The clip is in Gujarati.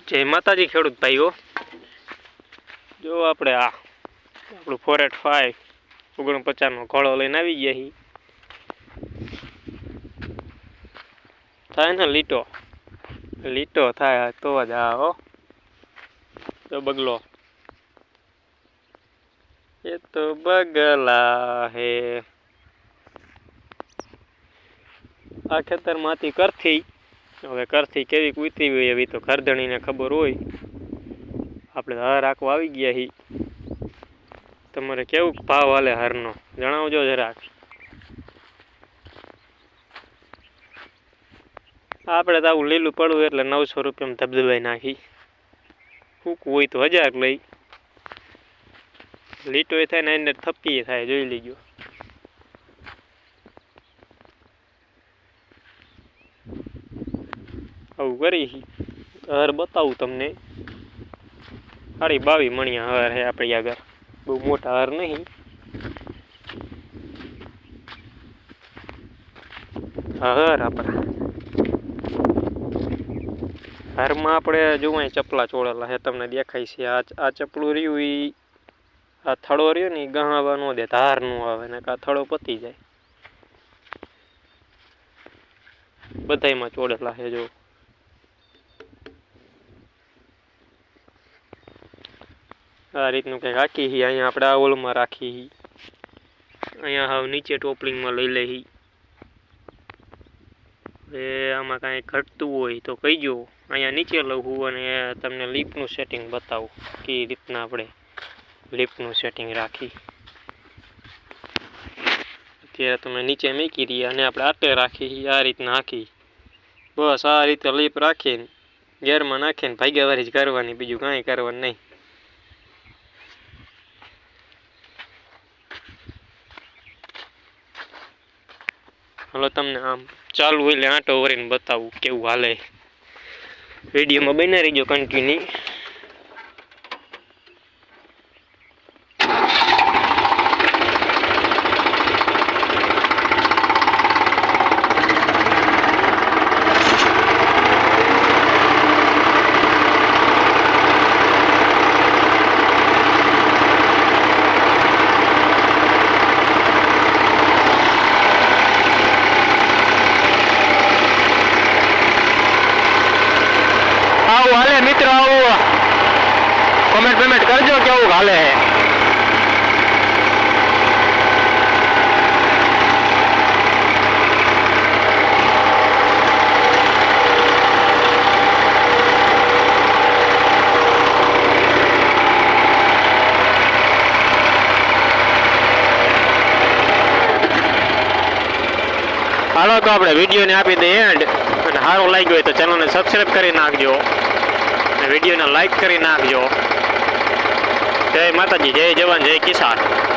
જય માતાજી ખેડૂત ભાઈઓ, જો આપણે આ આપણું 485 49નો ઘોડો લઈને આવી ગયા છીએ. થાય ને લીટો લીટો થાય તો જ આ હો. તો બગલો એ તો બગલા હે. આ ખેતરમાંથી કરથી હવે કરથી કેવી કૂતરી હોય એવી તો ઘરધણીને ખબર હોય. આપણે હર રાખવા આવી ગયા છીએ. તમારે કેવું ભાવ હાલે હરનો જણાવજો જરાક. આપણે તો આવું લીલું પડવું એટલે 900 રૂપિયામાં ધબધબાઈ નાખી. સૂકું હોય તો 1000 લઈ. લીટો એ થાય ને એને થપ્પી થાય, જોઈ લીજો. આવું કરી હર બતાવું તમને. 22 મણિયા હર હે આપણી આગળ, બહુ મોટા હર નહીં. હર આપણા હરમાં આપણે જોવાય ચપલા ચોળેલા હે, તમને દેખાય છે. આ ચપલું રહ્યું એ આ થડો રહ્યો ને એ ગહાવા ન દે, ધાર નું આવે ને આ થડો પતી જાય. બધાયમાં ચોળેલા છે જો. આ રીતનું કંઈક રાખી છીએ. અહીંયા આપણે આ ઓલમાં રાખી છીએ. અહીંયા હાવ નીચે ટોપલિંગમાં લઈ લઈ. હવે આમાં કાંઈ ઘટતું હોય તો કહીજો. અહીંયા નીચે લઉં અને તમને લીપનું સેટિંગ બતાવું કે રીતના આપણે લીપનું સેટિંગ રાખી. અત્યારે તમે નીચે મૂકી રહ્યા અને આપણે આટે રાખી આ રીતના આખી. બસ આ રીતે લીપ રાખીને ગેરમાં નાખીને ભાગ્યાવારી જ કરવાની, બીજું કાંઈ કરવાનું નહીં. હલો તમને આમ ચાલુ હોય એટલે આંટો વરીને બતાવું કેવું હાલે. વિડીયોમાં બના રહીજો કન્ટિન્યુ. આવું હાલે મિત્રો, આવું કમેન્ટ કરજો કેવું હાલે હે. હાલો તો આપણે વિડીયોને આપી દઈએ એન્ડ. અને સારું લાગ્યું હોય તો ચેનલને સબસ્ક્રાઈબ કરી નાખજો અને વિડીયોને લાઈક કરી નાખજો. જય માતાજી, જય જવાન, જય કિસાન.